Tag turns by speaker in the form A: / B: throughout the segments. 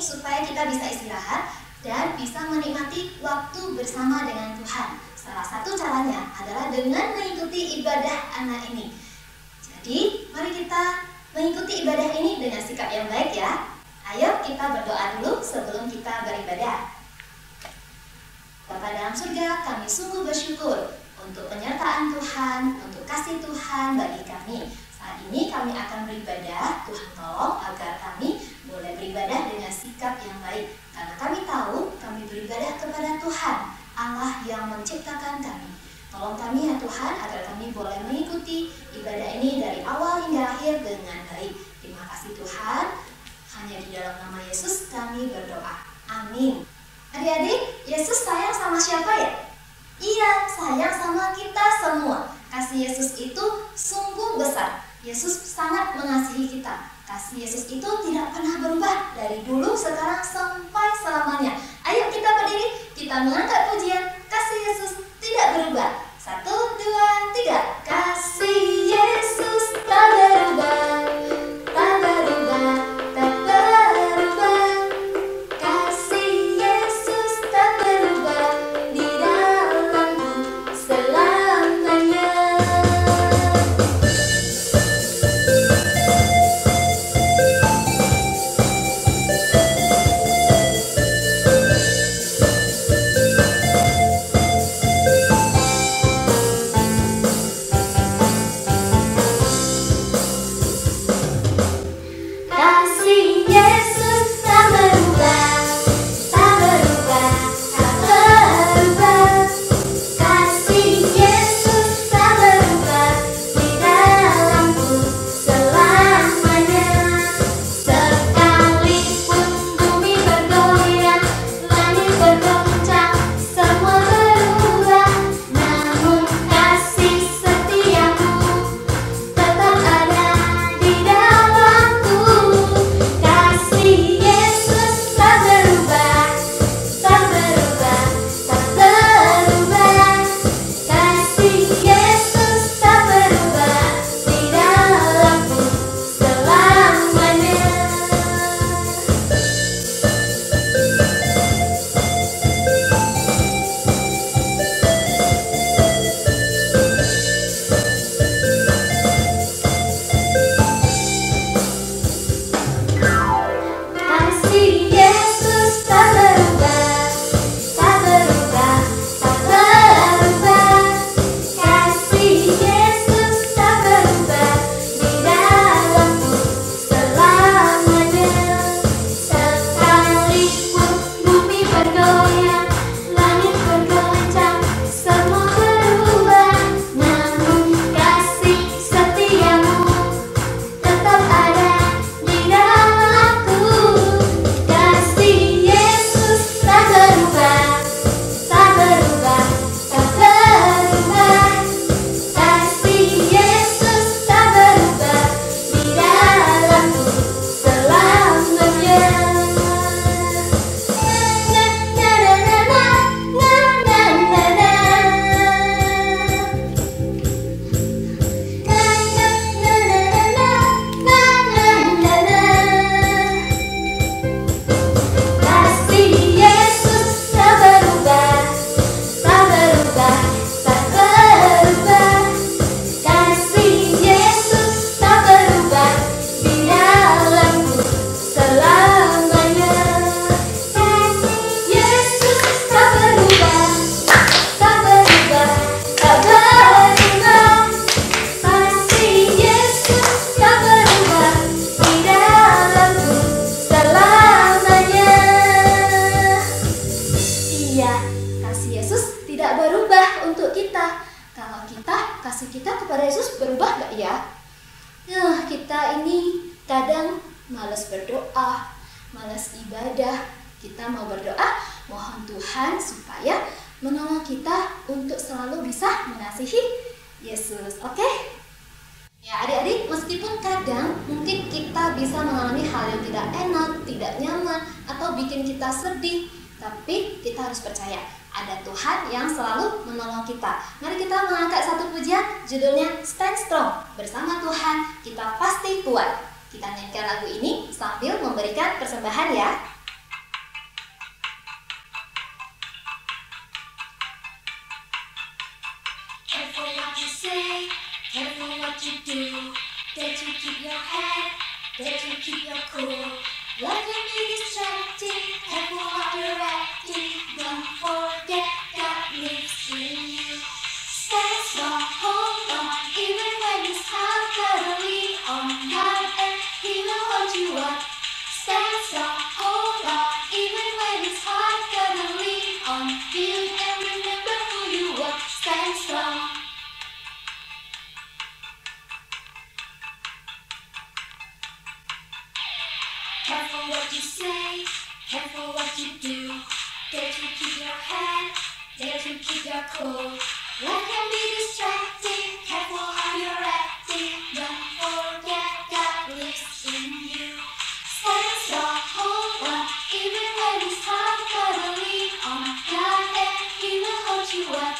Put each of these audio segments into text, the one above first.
A: supaya kita bisa istirahat dan bisa menikmati waktu bersama dengan Tuhan. Salah satu caranya adalah dengan mengikuti ibadah anak ini. Jadi, mari kita mengikuti ibadah ini dengan sikap yang baik ya. Ayo kita berdoa dulu sebelum kita beribadah. Bapa dalam surga, kami sungguh bersyukur untuk penyertaan Tuhan, untuk kasih Tuhan bagi kami. Saat ini kami akan beribadah. Tuhan tolong agar kami boleh beribadah dengan sikap yang baik. Karena kami tahu kami beribadah kepada Tuhan, Allah yang menciptakan kami. Tolong kami ya Tuhan agar kami boleh mengikuti ibadah ini dari awal hingga akhir dengan baik. Terima kasih Tuhan. Hanya di dalam nama Yesus kami berdoa. Amin. Adik-adik, Yesus sayang sama siapa ya? Iya, sayang sama kita semua. Kasih Yesus itu sungguh besar. Yesus sangat mengasihi kita. Kasih Yesus itu tidak pernah berubah dari dulu, sekarang, sampai selamanya. Ayo kita berdiri, kita mengangkat pujian Kasih Yesus tidak berubah. 1, 2, 3. Kasih Yesus tak berubah, tak berubah, tak berubah. Kasih Yesus tak berubah di dalamku selamanya. kasih kita kepada Yesus berubah gak ya? Nah, kita ini kadang malas berdoa, malas ibadah. Kita mau berdoa, mohon Tuhan supaya menolong kita untuk selalu bisa mengasihi Yesus. Oke? Ya adik-adik, meskipun kadang mungkin kita bisa mengalami hal yang tidak enak, tidak nyaman, atau bikin kita sedih, tapi kita harus percaya ada Tuhan yang selalu menolong kita. Mari kita mengangkat satu pujian, judulnya Stand Strong. Bersama Tuhan, kita pasti kuat. Kita nyanyikan lagu ini sambil memberikan persembahan ya. do, that you keep your head, that you keep your cool. Love can be distracting, careful how you're acting. Don't forget God lives in you. Stand strong, hold on, even when it's hard. Gotta lean on God and He will hold you up. Stand strong, hold on, even when it's hard. Gotta lean on Him and remember who you are. Stand strong. Careful what you say, careful what you do. That you keep your head, that you keep your cool. Life can be distracting, careful how you're acting. Don't forget God lives in you. Stand strong, hold on, even when it's hard. Gotta lean on God and He will hold you up.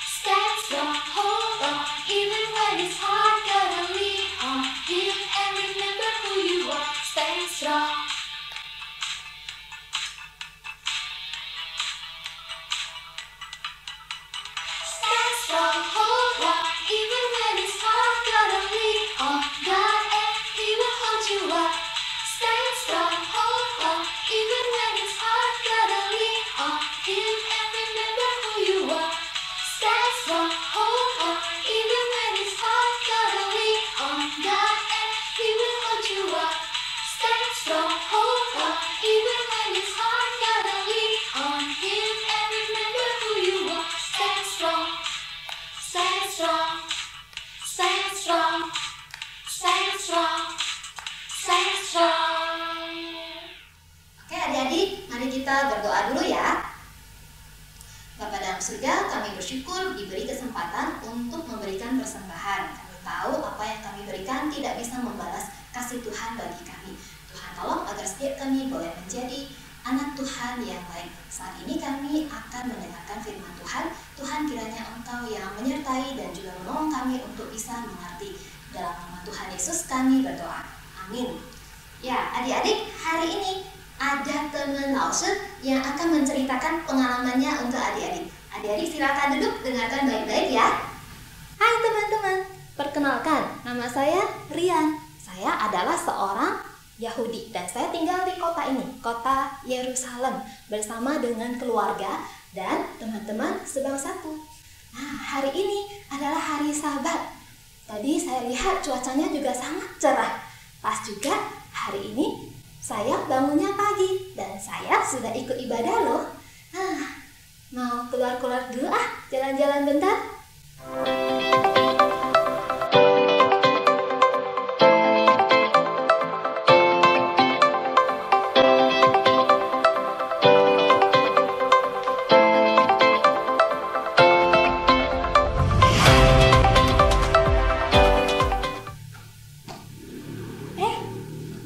A: Stand strong, hold on, even when it's hard. Gotta lean on Him and remember who you are. Stand strong. Stand strong, hold on, even when it's hard. Gotta lean on God and He will hold you up. Stand strong, hold on, even when it's hard. Gotta lean on Him and remember who you are. Stand strong, hold on, even when it's hard. Gotta lean on God and He will hold you up. Stand strong, hold on, even when it's hard. Gotta lean on Him and remember who you are. Stand strong, stand strong, stand strong, stand strong, stand strong. Oke adik-adik, mari kita berdoa dulu ya. Bapa dalam surga, kami bersyukur diberi kesempatan untuk memberikan persembahan. Kami tahu apa yang kami berikan tidak bisa membalas kasih Tuhan bagi kami. Tuhan tolong agar setiap kami boleh menjadi anak Tuhan yang baik. Saat ini kami akan mendengarkan firman Tuhan. Tuhan kiranya Engkau yang menyertai dan juga menolong kami untuk bisa mengerti. Dalam nama Tuhan Yesus kami berdoa. Amin. Ya, adik-adik, hari ini ada teman Lause yang akan menceritakan pengalamannya untuk adik-adik. Adik-adik silakan duduk, dengarkan baik-baik ya. Hai teman-teman, perkenalkan, nama saya Rian. Saya adalah seorang Yahudi dan saya tinggal di kota ini, kota Yerusalem, bersama dengan keluarga dan teman-teman sebangsaku. Nah, hari ini adalah hari Sabat. Tadi saya lihat cuacanya juga sangat cerah. Pas juga hari ini saya bangunnya pagi dan saya sudah ikut ibadah loh. Mau keluar-keluar dulu jalan-jalan bentar.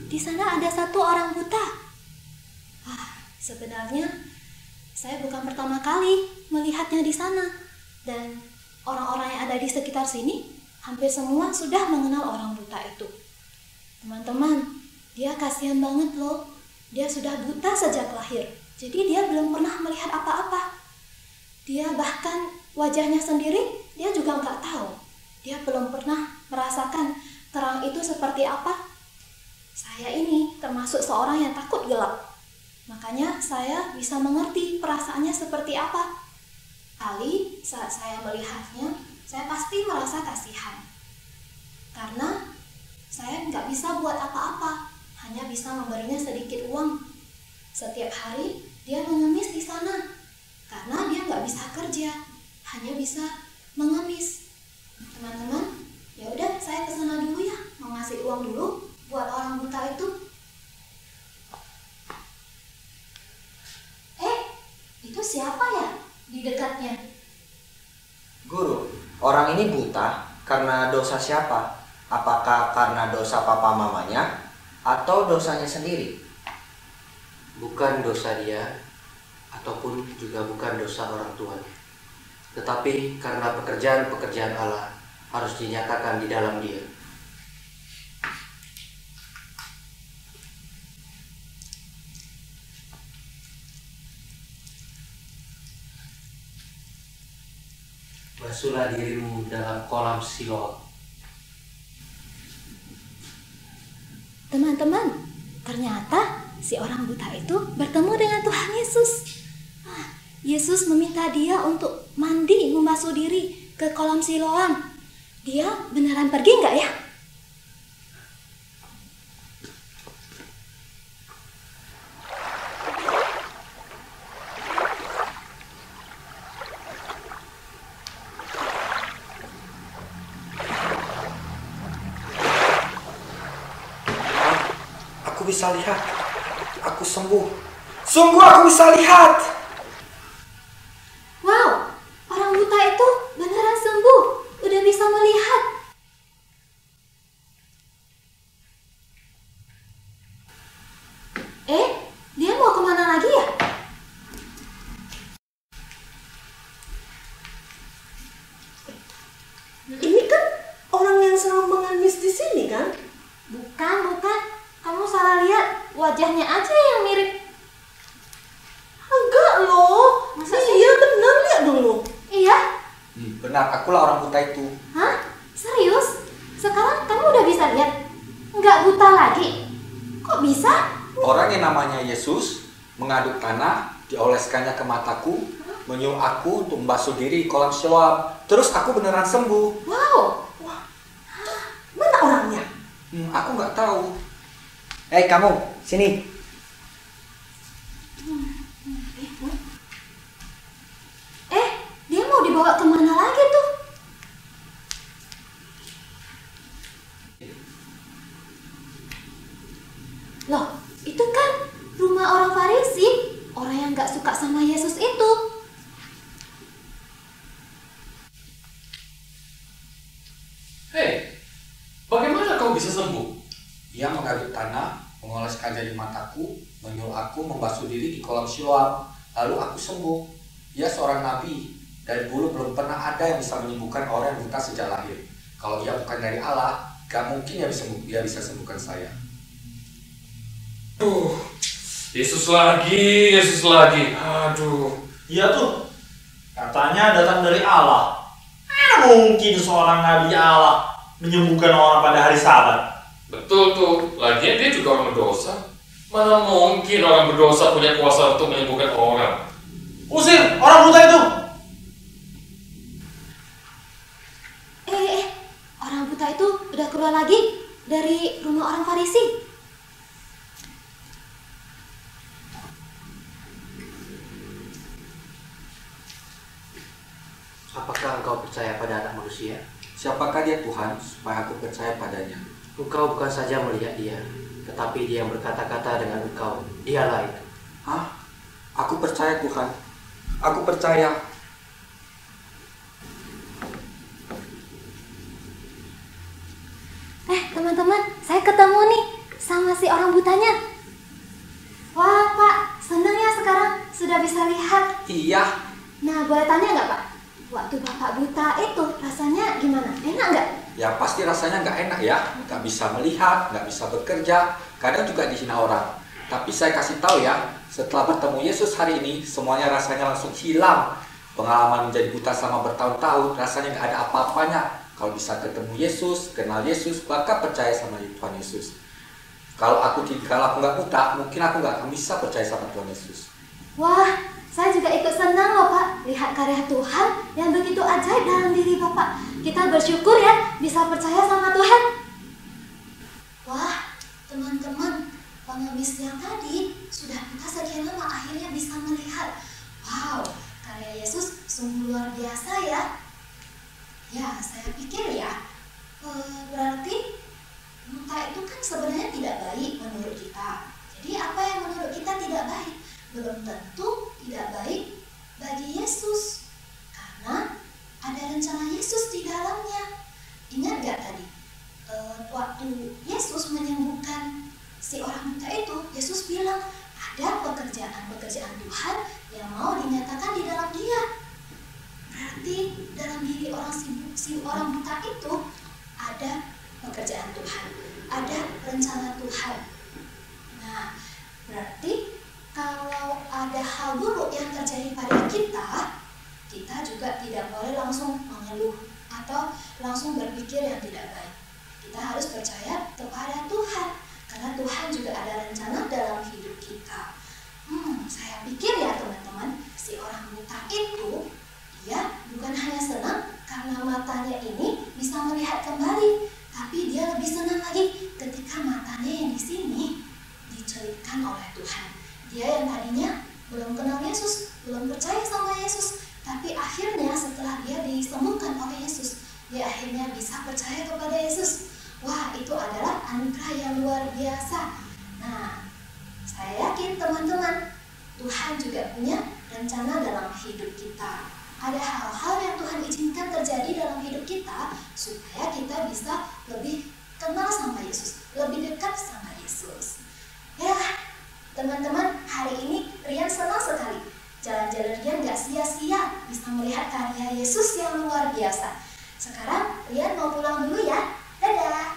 A: Di sana ada satu orang buta. Sebenarnya saya bukan pertama kali melihatnya di sana. Dan orang-orang yang ada di sekitar sini hampir semua sudah mengenal orang buta itu. Teman-teman, dia kasihan banget loh. Dia sudah buta sejak lahir. Jadi dia belum pernah melihat apa-apa. Dia bahkan wajahnya sendiri dia juga nggak tahu. Dia belum pernah merasakan terang itu seperti apa. Saya ini termasuk seorang yang takut gelap. Makanya saya bisa mengerti perasaannya seperti apa. Kali saat saya melihatnya, saya pasti merasa kasihan. Karena saya nggak bisa buat apa-apa, hanya bisa memberinya sedikit uang. Setiap hari dia mengemis di sana. Karena dia nggak bisa kerja, hanya bisa mengemis. Teman-teman, ya udah saya kesana dulu ya, mau ngasih uang dulu buat orang buta itu. Itu siapa ya di dekatnya?
B: Guru, orang ini buta karena dosa siapa? Apakah karena dosa papa mamanya atau dosanya sendiri?
C: Bukan dosa dia, ataupun juga bukan dosa orang tuanya. Tetapi karena pekerjaan-pekerjaan Allah harus dinyatakan di dalam dia. Basuhlah dirimu dalam kolam Siloam.
A: Teman-teman, ternyata si orang buta itu bertemu dengan Tuhan Yesus. Yesus meminta dia untuk mandi, membasuh diri ke kolam Siloam. Dia beneran pergi nggak ya?
B: Aku bisa lihat. Aku sembuh. Sungguh aku bisa lihat.
A: Wow, orang buta itu beneran sembuh. Udah bisa melihat. Dia mau kemana lagi ya?
D: Ini kan orang yang selalu mengemis di sini kan?
A: Bukan. Kamu salah lihat. Wajahnya aja yang mirip.
D: Enggak loh.
A: Masa sih?
D: Iya benar, lihat dulu.
A: Iya?
B: Benar, akulah orang buta itu.
A: Hah? Serius? Sekarang kamu udah bisa lihat? Nggak buta lagi? Kok bisa?
B: Orang yang namanya Yesus mengaduk tanah, dioleskannya ke mataku, menyuruh aku untuk membasuh diri di kolam Siloam. Terus aku beneran sembuh.
A: Wow.
D: Mana orangnya?
B: Aku nggak tahu. Kamu, sini.
A: Dia mau dibawa kemana lagi tuh? Loh, itu kan rumah orang Farisi. Orang yang nggak suka sama Yesus itu.
E: Hei, bagaimana kau bisa sembuh?
B: Ia mengaduk tanah, mengoleskannya di mataku, menyuruh aku membasuh diri di kolam Siloam. Lalu aku sembuh. Ia seorang nabi. Dari dulu belum pernah ada yang bisa menyembuhkan orang yang buta sejak lahir. Kalau ia bukan dari Allah, gak mungkin dia bisa sembuhkan saya.
E: Yesus lagi. Aduh.
F: Iya tuh, katanya datang dari Allah. Mungkin seorang nabi Allah menyembuhkan orang pada hari Sabat.
E: Betul tuh, lagian dia juga orang berdosa. Mana mungkin orang berdosa punya kuasa untuk menyembuhkan orang?
F: Usir orang buta itu.
A: Orang buta itu udah keluar lagi dari rumah orang Farisi.
C: Apakah engkau percaya pada anak manusia?
B: Siapakah dia Tuhan supaya aku percaya padanya?
C: Engkau bukan saja melihat dia, tetapi dia yang berkata-kata dengan engkau. Dialah itu.
B: Hah? Aku percaya Tuhan. Aku percaya.
A: Teman-teman, saya ketemu nih sama si orang butanya. Wah, Pak, seneng ya sekarang sudah bisa lihat.
B: Iya.
A: Nah, boleh tanya nggak, Pak? Waktu Bapak buta itu rasanya gimana? Enak nggak?
B: Ya pasti rasanya nggak enak ya. Nggak bisa melihat, nggak bisa bekerja. Kadang juga dihina orang. Tapi saya kasih tahu ya, setelah bertemu Yesus hari ini, semuanya rasanya langsung hilang. Pengalaman menjadi buta selama bertahun-tahun, rasanya nggak ada apa-apanya. Kalau bisa ketemu Yesus, kenal Yesus, bahkan percaya sama Tuhan Yesus. Kalau aku nggak buta, mungkin aku nggak akan bisa percaya sama Tuhan Yesus.
A: Wah, saya juga ikut senang loh, Pak, lihat karya Tuhan yang begitu ajaib dalam diri Bapak. Kita bersyukur ya bisa percaya sama Tuhan. Wah, teman-teman, pengemis yang tadi sudah buta sekian lama akhirnya bisa melihat. Wow, karya Yesus sungguh luar biasa ya. Ya, saya pikir ya, berarti buta itu kan sebenarnya tidak baik menurut kita. Jadi apa yang menurut kita tidak baik, belum tentu tidak baik bagi Yesus. Karena ada rencana Yesus di dalamnya. Ingat gak tadi, waktu Yesus menyembuhkan si orang buta itu, Yesus bilang ada pekerjaan-pekerjaan Tuhan yang mau dinyatakan di dalam dia. Berarti dalam diri si orang buta itu ada pekerjaan Tuhan, ada rencana Tuhan. Nah, berarti kalau ada hal buruk yang terjadi pada kita juga tidak boleh langsung mengeluh atau langsung berpikir yang tidak baik. Kita harus percaya kepada Tuhan, karena Tuhan juga ada rencana dalam hidup kita. Saya pikir ya teman-teman, si orang buta itu dia bukan hanya senang karena matanya ini bisa melihat kembali, tapi dia lebih senang lagi ketika matanya yang di sini dicelupkan oleh Tuhan. Dia yang tadinya belum kenal Yesus, belum percaya sama Yesus, tapi akhirnya setelah dia disembuhkan oleh Yesus, dia akhirnya bisa percaya kepada Yesus. Wah, itu adalah anugerah yang luar biasa. Nah, saya yakin teman-teman, Tuhan juga punya rencana dalam hidup kita. Ada hal-hal yang Tuhan izinkan terjadi dalam hidup kita supaya kita bisa lebih kenal sama Yesus, lebih dekat sama Yesus. Ya, teman-teman, hari ini Rian senang sekali. Jalan-jalan Rian gak sia-sia bisa melihat karya Yesus yang luar biasa. Sekarang Rian mau pulang dulu ya. Dadah.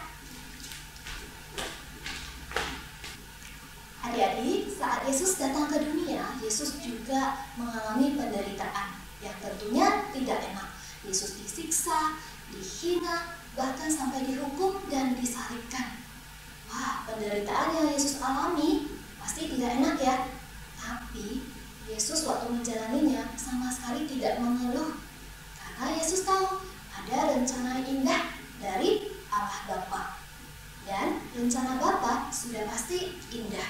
A: Adik-adik, saat Yesus datang ke dunia, Yesus juga mengalami penderitaan yang tentunya tidak enak. Yesus disiksa, dihina, bahkan sampai dihukum dan disalibkan. Wah, penderitaan yang Yesus alami pasti tidak enak ya. Tapi Yesus waktu menjalaninya sama sekali tidak mengeluh, karena Yesus tahu ada rencana indah dari Allah Bapa, dan rencana Bapa sudah pasti indah.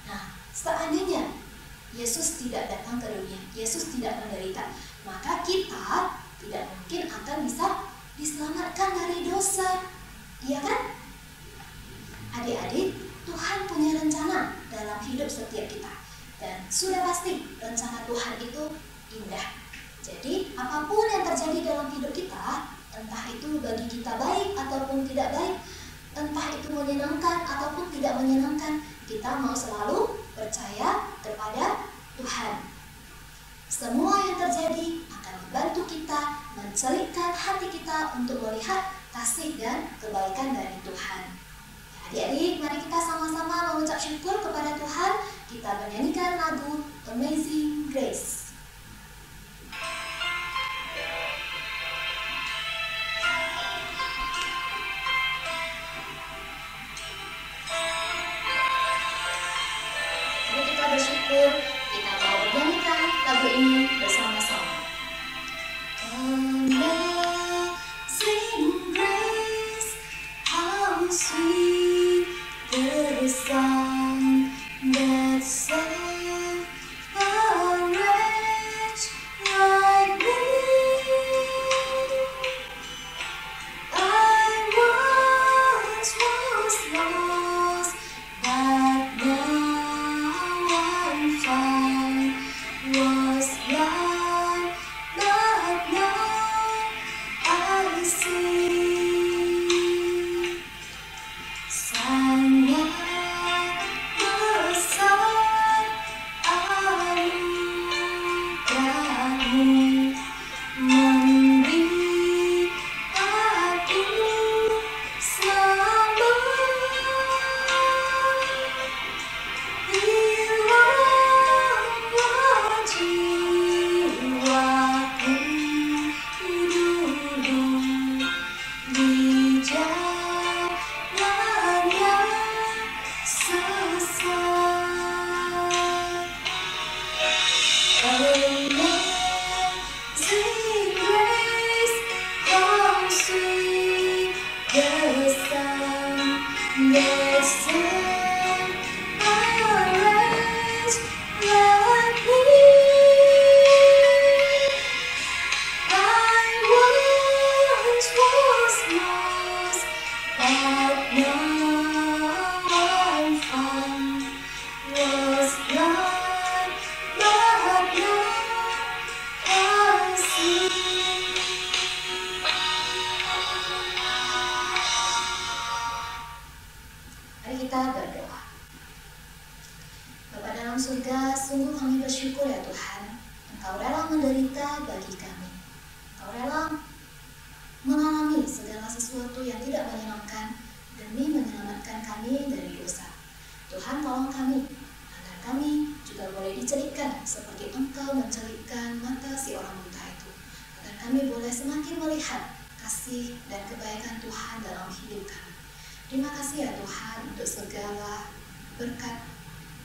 A: Nah, seandainya Yesus tidak datang ke dunia, Yesus tidak menderita, maka kita tidak mungkin akan bisa diselamatkan dari dosa. Iya kan? Adik-adik, Tuhan punya rencana dalam hidup setiap kita, dan sudah pasti rencana Tuhan itu indah. Jadi apapun yang terjadi dalam hidup kita, entah itu bagi kita baik ataupun tidak baik, entah itu menyenangkan ataupun tidak menyenangkan, kita mau selalu percaya kepada Tuhan. Semua yang terjadi akan membantu kita mencelupkan hati kita untuk melihat kasih dan kebaikan dari Tuhan. Adik-adik, mari kita sama-sama mengucap syukur kepada Tuhan. Kita menyanyikan lagu Amazing Grace. Mari kita bersyukur, kita mau menyanyikan lagu ini bersama-sama. Amazing grace, how sweet the sound that saved a wretch like me. I once was lost, but now I'm found. Was blind, but now I see. Sangat besar anugerahmu, memberi aku selamat. Hilanglah jiwaku dulu di jalan yang sesat. Amazing grace, how sweet the sound that saved a wretch like me. I once was lost, but now I'm found. Was blind, but now I see. Mari kita berdoa. Bapa dalam surga, sungguh kami bersyukur ya Tuhan, Engkau rela menderita bagi kami. Engkau rela mengalami segala sesuatu yang tidak menyenangkan demi menyelamatkan kami dari dosa. Tuhan, tolong kami agar kami juga boleh dicelupkan seperti Engkau mencelupkan mata si orang buta itu, agar kami boleh semakin melihat kasih dan kebaikan Tuhan dalam hidup kami. Terima kasih ya Tuhan untuk segala berkat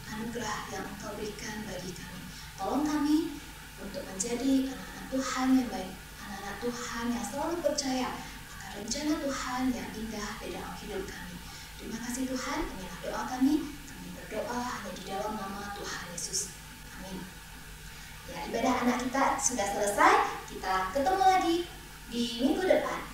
A: anugerah yang Engkau berikan bagi kami. Tolong kami untuk menjadi anak-anak Tuhan yang baik, anak-anak Tuhan yang selalu percaya akan rencana Tuhan yang indah di dalam hidup kami. Terima kasih Tuhan, inilah doa kami. Kami berdoa hanya di dalam nama Tuhan Yesus. Amin. Ya, ibadah anak kita sudah selesai. Kita ketemu lagi di minggu depan.